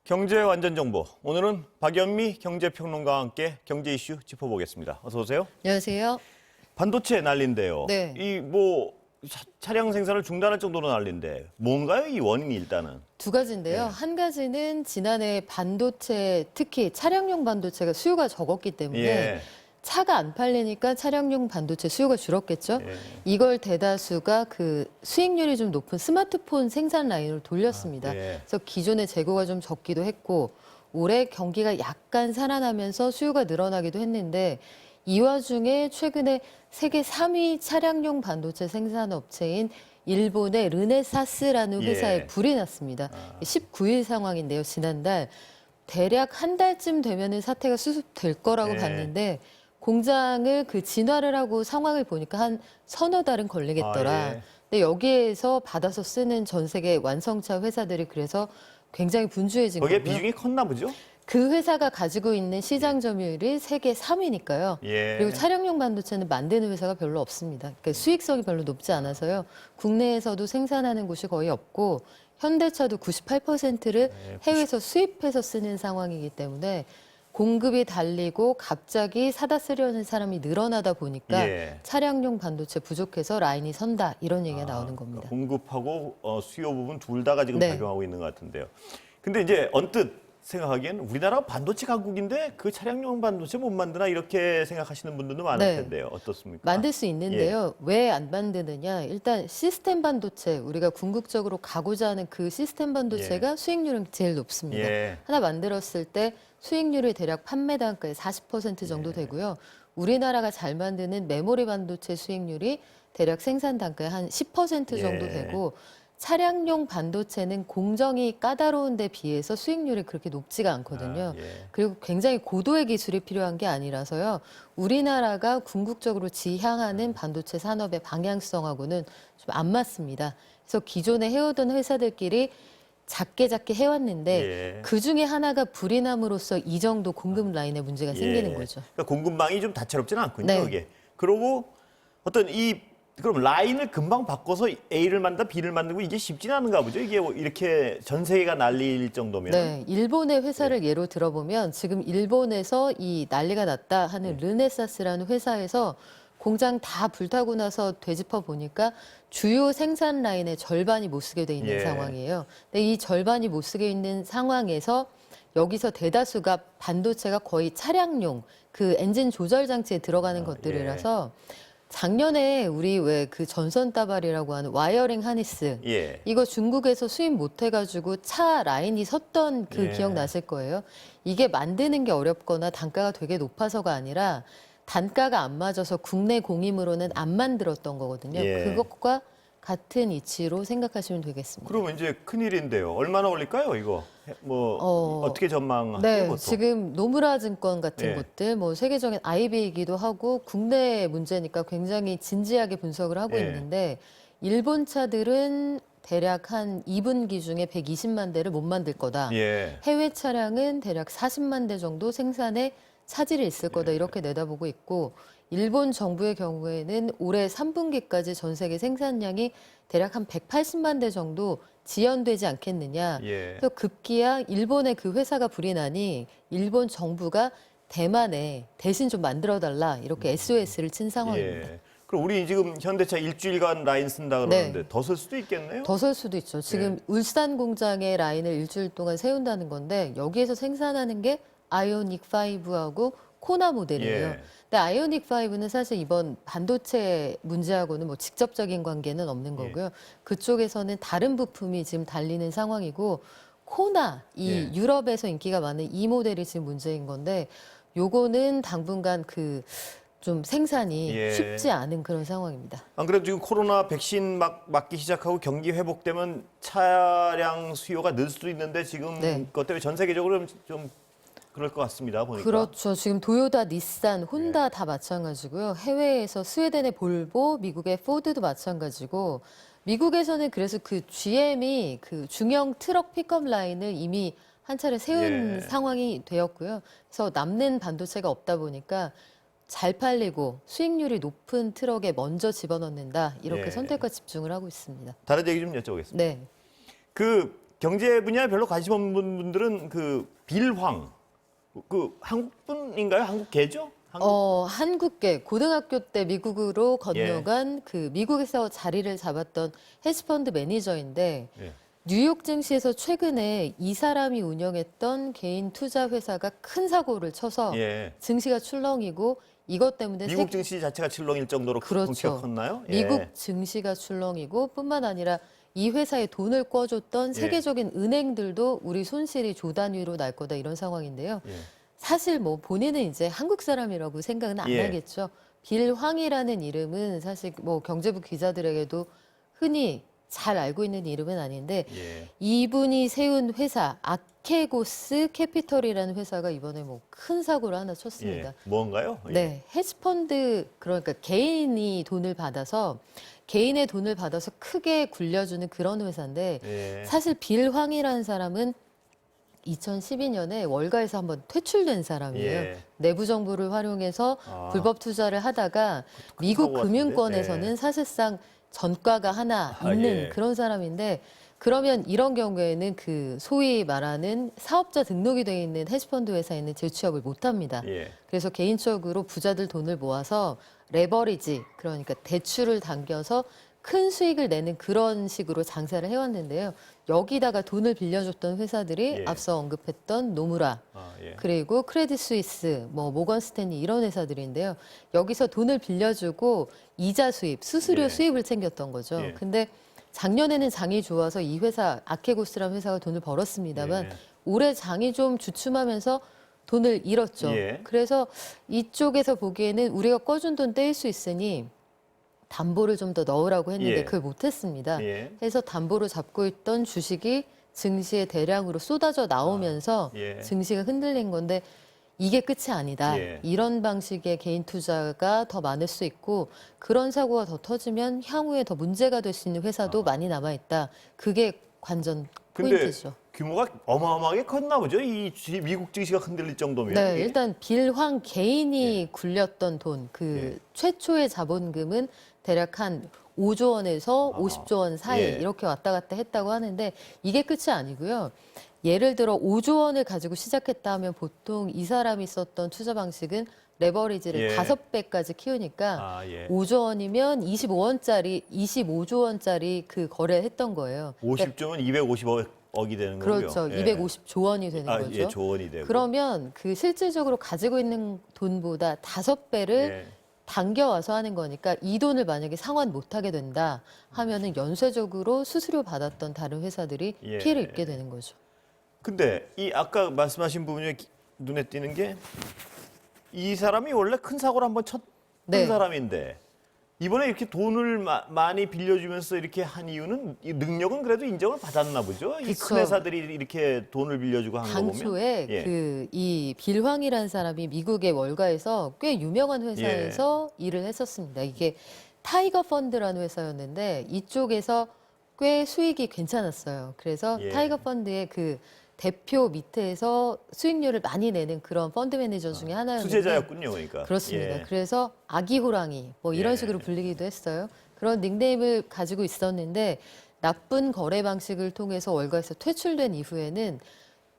경제 완전 정보. 오늘은 박연미 경제평론가와 함께 경제 이슈 짚어보겠습니다. 어서 오세요. 안녕하세요. 반도체 난리인데요. 네. 차량 생산을 중단할 정도로 난리인데 뭔가요, 이 원인이 일단은? 두 가지인데요. 네. 한 가지는 지난해 반도체, 특히 차량용 반도체가 수요가 적었기 때문에 예. 차가 안 팔리니까 차량용 반도체 수요가 줄었겠죠. 예. 이걸 대다수가 그 수익률이 좀 높은 스마트폰 생산 라인으로 돌렸습니다. 예. 그래서 기존의 재고가 좀 적기도 했고 올해 경기가 약간 살아나면서 수요가 늘어나기도 했는데 이 와중에 최근에 세계 3위 차량용 반도체 생산 업체인 일본의 르네사스라는 회사에 예. 불이 났습니다. 19일 상황인데요. 지난달 대략 한 달쯤 되면은 사태가 수습될 거라고 예. 봤는데 공장을 진화를 하고 상황을 보니까 한 서너 달은 걸리겠더라. 아, 예. 근데 여기에서 받아서 쓰는 전 세계 완성차 회사들이 그래서 굉장히 분주해진 거기에 거고요. 비중이 컸나 보죠? 그 회사가 가지고 있는 시장 점유율이 세계 3위니까요. 예. 그리고 차량용 반도체는 만드는 회사가 별로 없습니다. 그러니까 수익성이 별로 높지 않아서요. 국내에서도 생산하는 곳이 거의 없고 현대차도 98%를 해외에서 수입해서 쓰는 상황이기 때문에 공급이 달리고 갑자기 사다 쓰려는 사람이 늘어나다 보니까 예. 차량용 반도체 부족해서 라인이 선다 이런 얘기가 나오는 겁니다. 공급하고 수요 부분 둘 다가 지금 네. 작용하고 있는 것 같은데요. 근데 이제 언뜻 생각하기에는 우리나라 반도체 강국인데 그 차량용 반도체 못 만드나 이렇게 생각하시는 분들도 많을 네. 텐데요. 어떻습니까? 만들 수 있는데요. 왜 안 만드느냐? 일단 시스템 반도체, 우리가 궁극적으로 가고자 하는 그 시스템 반도체가 수익률은 제일 높습니다. 예. 하나 만들었을 때 수익률이 대략 판매 단가의 40% 정도 되고요. 우리나라가 잘 만드는 메모리 반도체 수익률이 대략 생산 단가의 한 10% 정도 예. 되고 차량용 반도체는 공정이 까다로운 데 비해서 수익률이 그렇게 높지가 않거든요. 예. 그리고 굉장히 고도의 기술이 필요한 게 아니라서요. 우리나라가 궁극적으로 지향하는 반도체 산업의 방향성하고는 좀 안 맞습니다. 그래서 기존에 해오던 회사들끼리 작게 해왔는데 예. 그 중에 하나가 불이 남으로써 이 정도 공급 라인에 문제가 생기는 거죠. 그러니까 공급망이 좀 다채롭지는 않군요, 네. 이게. 그러고 그럼 라인을 금방 바꿔서 A를 만든다, B를 만들고 이게 쉽지는 않은가 보죠. 이게 이렇게 전 세계가 난리일 정도면. 네, 일본의 회사를 예로 들어보면 지금 일본에서 이 난리가 났다 하는 르네사스라는 회사에서 공장 다 불타고 나서 되짚어 보니까 주요 생산 라인의 절반이 못 쓰게 돼 있는 예. 상황이에요. 근데 이 절반이 못 쓰게 있는 상황에서 여기서 대다수가 반도체가 거의 차량용 그 엔진 조절 장치에 들어가는 것들이라서 작년에 우리 왜 그 전선 따발이라고 하는 와이어링 하니스 예. 이거 중국에서 수입 못 해가지고 차 라인이 섰던 그 예. 기억 나실 거예요. 이게 만드는 게 어렵거나 단가가 되게 높아서가 아니라 단가가 안 맞아서 국내 공임으로는 안 만들었던 거거든요. 예. 그것과 같은 이치로 생각하시면 되겠습니다. 그러면 이제 큰일인데요. 얼마나 걸릴까요, 이거? 어떻게 전망하세요? 네, 보통? 지금 노무라 증권 같은 예. 곳들, 뭐 세계적인 IB이기도 하고 국내 문제니까 굉장히 진지하게 분석을 하고 예. 있는데 일본 차들은 대략 한 2분기 중에 120만 대를 못 만들 거다. 예. 해외 차량은 대략 40만 대 정도 생산에 차질이 있을 거다 이렇게 내다보고 있고 일본 정부의 경우에는 올해 3분기까지 전 세계 생산량이 대략 한 180만 대 정도 지연되지 않겠느냐. 예. 그래서 급기야 일본의 그 회사가 불이 나니 일본 정부가 대만에 대신 좀 만들어달라 이렇게 SOS를 친 상황입니다. 예. 그럼 우리 지금 현대차 일주일간 라인 쓴다 그러는데 네. 더 쓸 수도 있겠네요? 더 설 수도 있죠. 지금 울산 공장에 라인을 일주일 동안 세운다는 건데 여기에서 생산하는 게 아이오닉 5하고 코나 모델이에요. 예. 근데 아이오닉 5는 사실 이번 반도체 문제하고는 뭐 직접적인 관계는 없는 거고요. 그쪽에서는 다른 부품이 지금 달리는 상황이고 코나 이 유럽에서 인기가 많은 이 모델이 지금 문제인 건데 요거는 당분간 좀 생산이 예. 쉽지 않은 그런 상황입니다. 안 그래도 지금 코로나 백신 맞기 시작하고 경기 회복되면 차량 수요가 늘 수도 있는데 지금 네. 그것 때문에 전 세계적으로 좀 그럴 것 같습니다. 보니까. 그렇죠. 지금 도요타, 닛산, 혼다 다 마찬가지고요. 해외에서 스웨덴의 볼보, 미국의 포드도 마찬가지고 미국에서는 그래서 그 GM이 그 중형 트럭 픽업 라인을 이미 한 차례 세운 상황이 되었고요. 그래서 남는 반도체가 없다 보니까 잘 팔리고 수익률이 높은 트럭에 먼저 집어넣는다. 이렇게 선택과 집중을 하고 있습니다. 다른 얘기 좀 여쭤보겠습니다. 네. 그 경제 분야에 별로 관심 없는 분들은 그 빌황, 그 한국 분인가요? 한국계죠? 한국계 고등학교 때 미국으로 건너간 예. 그 미국에서 자리를 잡았던 헤지펀드 매니저인데 예. 뉴욕 증시에서 최근에 이 사람이 운영했던 개인 투자 회사가 큰 사고를 쳐서 예. 증시가 출렁이고 이것 때문에 미국 증시 자체가 출렁일 정도로 그렇죠. 덩치가 컸나요? 예. 미국 증시가 출렁이고 뿐만 아니라 이 회사에 돈을 꿔줬던 예. 세계적인 은행들도 우리 손실이 조 단위로 날 거다 이런 상황인데요. 예. 사실 뭐 본인은 이제 한국 사람이라고 생각은 안 예. 하겠죠. 빌황이라는 이름은 사실 뭐 경제부 기자들에게도 흔히 잘 알고 있는 이름은 아닌데 예. 이분이 세운 회사 아케고스 캐피털이라는 회사가 이번에 뭐 큰 사고를 하나 쳤습니다. 예. 뭔가요? 예. 네, 헤지펀드 그러니까 개인이 돈을 받아서 개인의 돈을 받아서 크게 굴려주는 그런 회사인데 예. 사실 빌황이라는 사람은 2012년에 월가에서 한번 퇴출된 사람이에요. 예. 내부 정보를 활용해서 아. 불법 투자를 하다가 큰 미국 사고 같은데? 금융권에서는 네. 사실상 전과가 하나 아, 있는 예. 그런 사람인데 그러면 이런 경우에는 그 소위 말하는 사업자 등록이 되어 있는 헤지펀드 회사에는 재취업을 못 합니다. 예. 그래서 개인적으로 부자들 돈을 모아서 레버리지 그러니까 대출을 당겨서 큰 수익을 내는 그런 식으로 장사를 해왔는데요. 여기다가 돈을 빌려줬던 회사들이 예. 앞서 언급했던 노무라 아, 예. 그리고 크레딧 스위스, 뭐 모건 스탠리 이런 회사들인데요. 여기서 돈을 빌려주고 이자 수입, 수수료 예. 수입을 챙겼던 거죠. 예. 근데 작년에는 장이 좋아서 이 회사 아케고스라는 회사가 돈을 벌었습니다만 예. 올해 장이 좀 주춤하면서 돈을 잃었죠. 예. 그래서 이쪽에서 보기에는 우리가 꿔준 돈 떼일 수 있으니 담보를 좀 더 넣으라고 했는데 예. 그걸 못했습니다. 예. 해서 담보를 잡고 있던 주식이 증시에 대량으로 쏟아져 나오면서 예. 증시가 흔들린 건데 이게 끝이 아니다. 예. 이런 방식의 개인 투자가 더 많을 수 있고 그런 사고가 더 터지면 향후에 더 문제가 될 수 있는 회사도 많이 남아 있다. 그게 관전 근데 포인트죠. 규모가 어마어마하게 컸나 보죠. 이 미국 증시가 흔들릴 정도면. 네, 이게? 일단 빌황 개인이 굴렸던 돈, 그 예. 최초의 자본금은 대략 한 5조 원에서 50조 원 사이 예. 이렇게 왔다 갔다 했다고 하는데 이게 끝이 아니고요. 예를 들어 5조 원을 가지고 시작했다 하면 보통 이 사람이 썼던 투자 방식은 레버리지를 예. 5배까지 키우니까 아, 예. 5조 원이면 25조 원짜리 그 거래를 했던 거예요. 50조면 250억이 되는 거고요. 그렇죠. 예. 250조 원이 되는 아, 거죠. 예, 조원이 되고. 그러면 그 실질적으로 가지고 있는 돈보다 5배를 예. 당겨와서 하는 거니까 이 돈을 만약에 상환 못하게 된다 하면은 연쇄적으로 수수료 받았던 다른 회사들이 예. 피해를 입게 되는 거죠. 근데 이 아까 말씀하신 부분 중에 눈에 띄는 게 이 사람이 원래 큰 사고를 한번 쳤던 네. 사람인데 이번에 이렇게 돈을 많이 빌려주면서 이렇게 한 이유는 이 능력은 그래도 인정을 받았나 보죠. 이 그쵸. 큰 회사들이 이렇게 돈을 빌려주고 한 거 보면. 당초에 예. 그 이 빌황이라는 사람이 미국의 월가에서 꽤 유명한 회사에서 예. 일을 했었습니다. 이게 타이거 펀드라는 회사였는데 이쪽에서 꽤 수익이 괜찮았어요. 그래서 예. 타이거 펀드의 그 대표 밑에서 수익률을 많이 내는 그런 펀드 매니저 중에 하나였는데 투자자였군요, 그러니까. 그렇습니다. 예. 그래서 아기 호랑이 뭐 이런 예. 식으로 불리기도 했어요. 그런 닉네임을 가지고 있었는데 나쁜 거래 방식을 통해서 월가에서 퇴출된 이후에는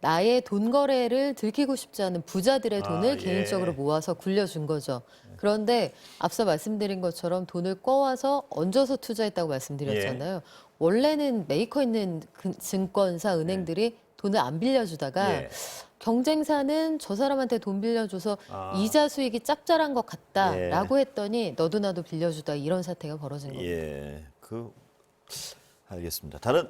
나의 돈 거래를 들키고 싶지 않은 부자들의 돈을 예. 개인적으로 모아서 굴려준 거죠. 그런데 앞서 말씀드린 것처럼 돈을 꿔와서 얹어서 투자했다고 말씀드렸잖아요. 원래는 메이커 있는 증권사 은행들이 돈을 안 빌려주다가 예. 경쟁사는 저 사람한테 돈 빌려줘서 아. 이자 수익이 짭짤한 것 같다라고 예. 했더니 너도 나도 빌려주다 이런 사태가 벌어진 겁니다. 예, 알겠습니다. 다른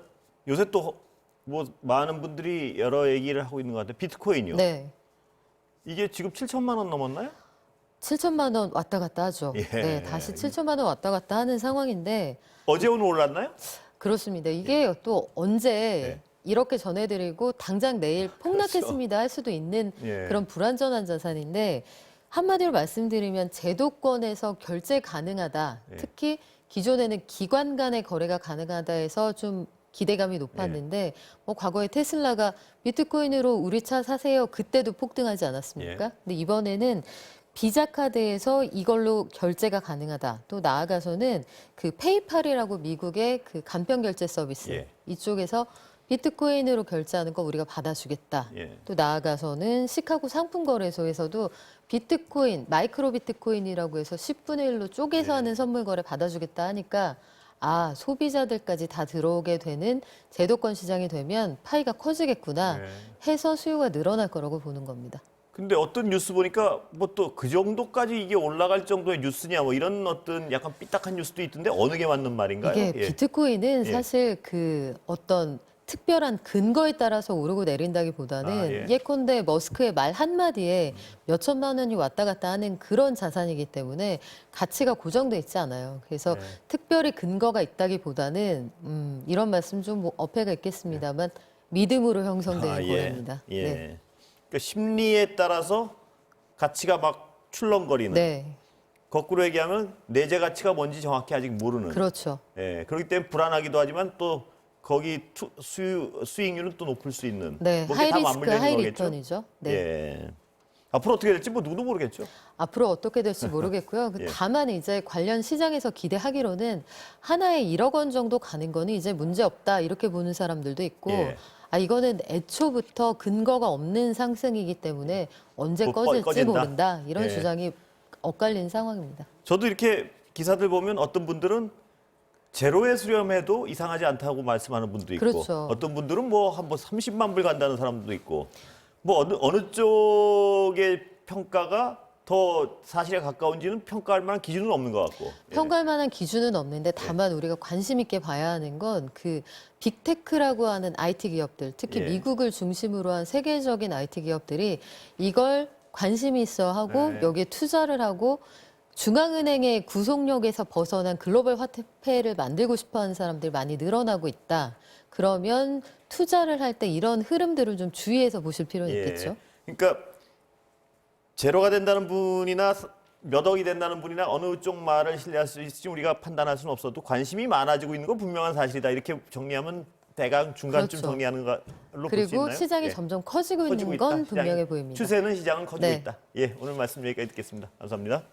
요새 또 뭐 많은 분들이 여러 얘기를 하고 있는 것 같아요. 비트코인이요. 네. 이게 지금 7천만 원 넘었나요? 7천만 원 왔다 갔다 하죠. 예. 네, 다시 7천만 원 왔다 갔다 하는 상황인데 어제 오늘 올랐나요? 그렇습니다. 이게 또 언제 예. 이렇게 전해드리고 당장 내일 폭락했습니다 할 수도 있는 예. 그런 불안전한 자산인데 한마디로 말씀드리면 제도권에서 결제 가능하다. 예. 특히 기존에는 기관 간의 거래가 가능하다 해서 좀 기대감이 높았는데 뭐 과거에 테슬라가 비트코인으로 우리 차 사세요. 그때도 폭등하지 않았습니까? 예. 근데 이번에는 비자 카드에서 이걸로 결제가 가능하다. 또 나아가서는 그 페이팔이라고 미국의 그 간편 결제 서비스 예. 이쪽에서 비트코인으로 결제하는 거 우리가 받아주겠다. 예. 또 나아가서는 시카고 상품거래소에서도 비트코인, 마이크로 비트코인이라고 해서 10분의 1로 쪼개서 네. 하는 선물 거래 받아주겠다 하니까 아, 소비자들까지 다 들어오게 되는 제도권 시장이 되면 파이가 커지겠구나 네. 해서 수요가 늘어날 거라고 보는 겁니다. 근데 어떤 뉴스 보니까 뭐 또 그 정도까지 이게 올라갈 정도의 뉴스냐 뭐 이런 어떤 약간 삐딱한 뉴스도 있던데 어느 게 맞는 말인가요? 이게 예. 비트코인은 예. 사실 그 어떤 특별한 근거에 따라서 오르고 내린다기보다는 아, 예. 예컨대 머스크의 말 한마디에 몇 천만 원이 왔다 갔다 하는 그런 자산이기 때문에 가치가 고정돼 있지 않아요. 그래서 네. 특별히 근거가 있다기보다는 이런 말씀 좀 뭐 어폐가 있겠습니다만 믿음으로 형성되는 아, 예. 거래입니다. 예. 네. 그러니까 심리에 따라서 가치가 막 출렁거리는. 네, 거꾸로 얘기하면 내재 가치가 뭔지 정확히 아직 모르는. 그렇죠. 예. 그렇기 때문에 불안하기도 하지만 또 거기 수익률은 또 높을 수 있는. 네, 뭐 그게 하이 다 리스크, 맞물려 있는 하이 거겠죠? 리턴이죠. 네. 예. 앞으로 어떻게 될지 뭐 누구도 모르겠죠. 앞으로 어떻게 될지 모르겠고요. 예. 다만 이제 관련 시장에서 기대하기로는 하나에 1억 원 정도 가는 거는 이제 문제 없다 이렇게 보는 사람들도 있고 예. 아 이거는 애초부터 근거가 없는 상승이기 때문에 언제 뭐 꺼질지 꺼진다? 모른다 이런 예. 주장이 엇갈린 상황입니다. 저도 이렇게 기사들 보면 어떤 분들은 제로에 수렴해도 이상하지 않다고 말씀하는 분도 있고 그렇죠. 어떤 분들은 뭐 한 30만 불 간다는 사람도 있고 뭐 어느 쪽의 평가가 더 사실에 가까운지는 평가할 만한 기준은 없는 것 같고. 예. 평가할 만한 기준은 없는데 다만 우리가 관심 있게 봐야 하는 건 그 빅테크라고 하는 IT 기업들, 특히 예. 미국을 중심으로 한 세계적인 IT 기업들이 이걸 관심이 있어 하고 네. 여기에 투자를 하고 중앙은행의 구속력에서 벗어난 글로벌 화폐를 만들고 싶어 하는 사람들이 많이 늘어나고 있다. 그러면 투자를 할 때 이런 흐름들을 좀 주의해서 보실 필요는 예. 있겠죠. 그러니까 제로가 된다는 분이나 몇 억이 된다는 분이나 어느 쪽 말을 신뢰할 수 있을지 우리가 판단할 수는 없어도 관심이 많아지고 있는 건 분명한 사실이다. 이렇게 정리하면 대강 중간쯤 그렇죠. 정리하는 걸로 볼 수 그리고 있나요? 시장이 예. 점점 커지고 커지고 있는 건 있다. 시장이. 분명해 보입니다. 추세는 시장은 커지고 네. 있다. 예, 오늘 말씀 여기까지 듣겠습니다. 감사합니다.